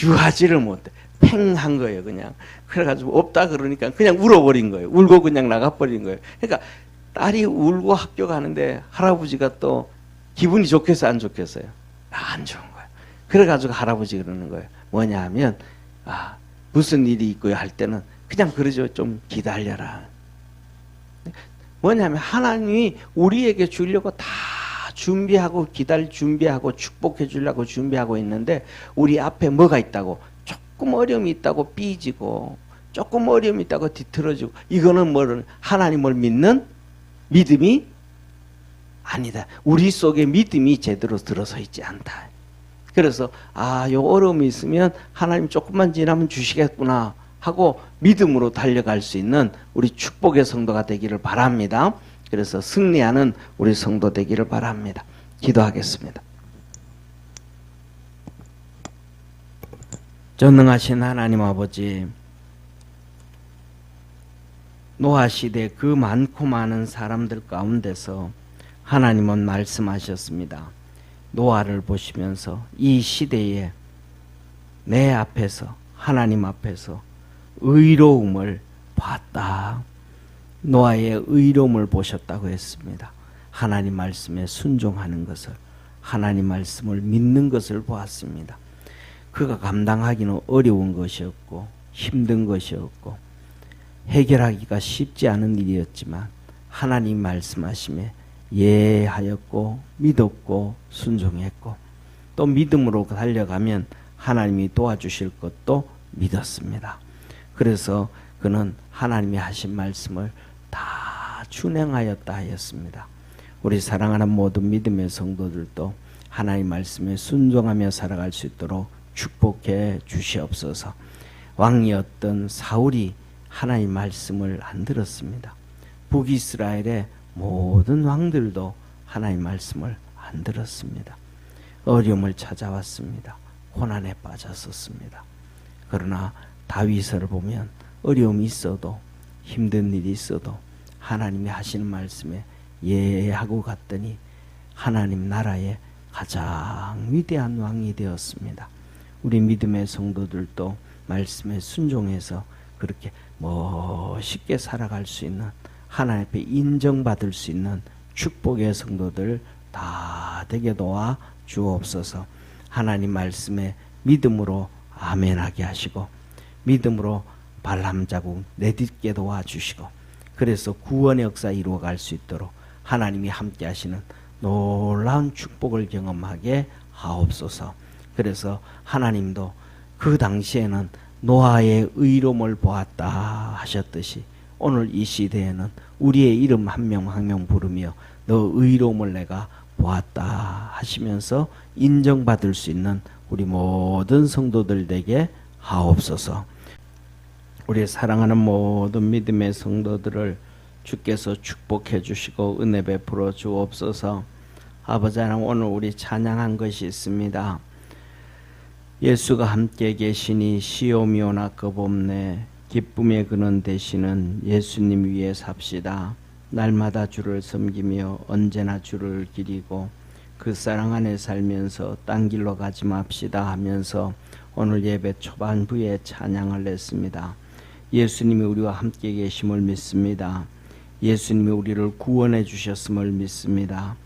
유하지를 못해. 팽한 거예요, 그냥. 그래가지고 없다 그러니까 그냥 울어버린 거예요. 울고 그냥 나가버린 거예요. 그러니까 딸이 울고 학교 가는데 할아버지가 또 기분이 좋겠어요, 안 좋겠어요? 안 좋은 거예요. 그래가지고 할아버지 그러는 거예요. 뭐냐 하면, 무슨 일이 있고요 할 때는 그냥 그러죠. 좀 기다려라. 뭐냐면 하나님이 우리에게 주려고 다 준비하고 준비하고 축복해 주려고 준비하고 있는데 우리 앞에 뭐가 있다고? 조금 어려움이 있다고 삐지고 조금 어려움이 있다고 뒤틀어지고 이거는 뭐를 하나님을 믿는 믿음이 아니다. 우리 속에 믿음이 제대로 들어서 있지 않다. 그래서 요 어려움이 있으면 하나님 조금만 지나면 주시겠구나 하고 믿음으로 달려갈 수 있는 우리 축복의 성도가 되기를 바랍니다. 그래서 승리하는 우리 성도 되기를 바랍니다. 기도하겠습니다. 전능하신 하나님 아버지, 노아 시대 그 많고 많은 사람들 가운데서 하나님은 말씀하셨습니다. 노아를 보시면서 이 시대에 내 앞에서 하나님 앞에서 의로움을 봤다. 노아의 의로움을 보셨다고 했습니다. 하나님 말씀에 순종하는 것을, 하나님 말씀을 믿는 것을 보았습니다. 그가 감당하기는 어려운 것이었고 힘든 것이었고 해결하기가 쉽지 않은 일이었지만 하나님 말씀하심에 예하였고 믿었고 순종했고 또 믿음으로 달려가면 하나님이 도와주실 것도 믿었습니다. 그래서 그는 하나님이 하신 말씀을 다 준행하였다 하였습니다. 우리 사랑하는 모든 믿음의 성도들도 하나님 말씀에 순종하며 살아갈 수 있도록 축복해 주시옵소서. 왕이었던 사울이 하나님 말씀을 안 들었습니다. 북이스라엘의 모든 왕들도 하나님 말씀을 안 들었습니다. 어려움을 찾아왔습니다. 고난에 빠졌었습니다. 그러나 다윗을 보면 어려움이 있어도 힘든 일이 있어도 하나님이 하시는 말씀에 예하고 갔더니 하나님 나라의 가장 위대한 왕이 되었습니다. 우리 믿음의 성도들도 말씀에 순종해서 그렇게 멋있게 살아갈 수 있는 하나님 앞에 인정받을 수 있는 축복의 성도들 다 되게 도와 주옵소서. 하나님 말씀에 믿음으로 아멘하게 하시고 믿음으로 발 한 자국 내딛게 도와주시고 그래서 구원의 역사 이루어갈 수 있도록 하나님이 함께 하시는 놀라운 축복을 경험하게 하옵소서. 그래서 하나님도 그 당시에는 노아의 의로움을 보았다 하셨듯이 오늘 이 시대에는 우리의 이름 한 명 한 명 부르며 너 의로움을 내가 보았다 하시면서 인정받을 수 있는 우리 모든 성도들 되게 하옵소서. 우리 사랑하는 모든 믿음의 성도들을 주께서 축복해 주시고 은혜 베풀어 주옵소서. 아버지 하나님, 오늘 우리 찬양한 것이 있습니다. 예수가 함께 계시니 시오미오나 겁없네. 기쁨의 근원 되시는 예수님 위에 삽시다. 날마다 주를 섬기며 언제나 주를 기리고 그 사랑 안에 살면서 딴 길로 가지 맙시다 하면서 오늘 예배 초반부에 찬양을 했습니다. 예수님이 우리와 함께 계심을 믿습니다. 예수님이 우리를 구원해 주셨음을 믿습니다.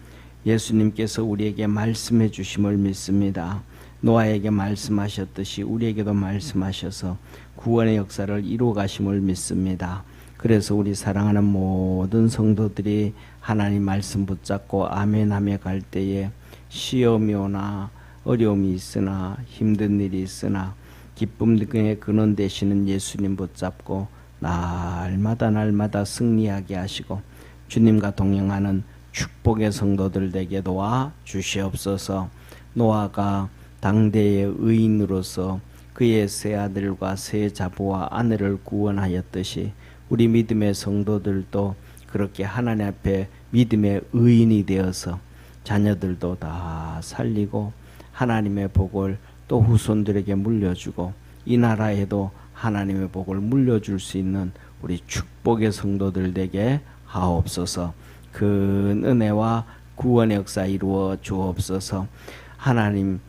예수님께서 우리에게 말씀해 주심을 믿습니다. 노아에게 말씀하셨듯이 우리에게도 말씀하셔서 구원의 역사를 이루어 가심을 믿습니다. 그래서 우리 사랑하는 모든 성도들이 하나님 말씀 붙잡고 아멘하며 갈 때에 시험이 오나 어려움이 있으나 힘든 일이 있으나 기쁨 등의 근원 되시는 예수님 붙잡고 날마다 승리하게 하시고 주님과 동행하는 축복의 성도들 되게 도와 주시옵소서. 노아가 당대의 의인으로서 그의 세 아들과 세 자부와 아내를 구원하였듯이 우리 믿음의 성도들도 그렇게 하나님 앞에 믿음의 의인이 되어서 자녀들도 다 살리고 하나님의 복을 또 후손들에게 물려주고 이 나라에도 하나님의 복을 물려줄 수 있는 우리 축복의 성도들 되게 하옵소서. 그 은혜와 구원의 역사 이루어 주옵소서. 하나님,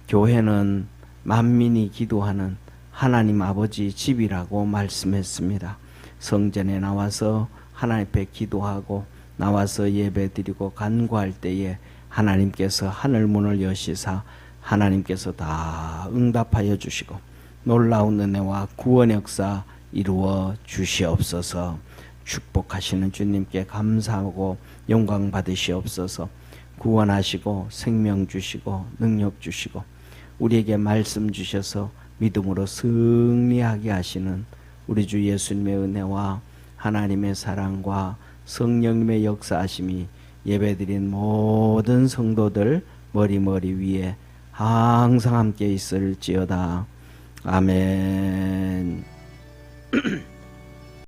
교회는 만민이 기도하는 하나님 아버지 집이라고 말씀했습니다. 성전에 나와서 하나님 앞에 기도하고 나와서 예배드리고 간구할 때에 하나님께서 하늘 문을 여시사 하나님께서 다 응답하여 주시고 놀라운 은혜와 구원 역사 이루어 주시옵소서. 축복하시는 주님께 감사하고 영광 받으시옵소서. 구원하시고 생명 주시고 능력 주시고 우리에게 말씀 주셔서 믿음으로 승리하게 하시는 우리 주 예수님의 은혜와 하나님의 사랑과 성령님의 역사하심이 예배드린 모든 성도들 머리 위에 항상 함께 있을지어다. 아멘.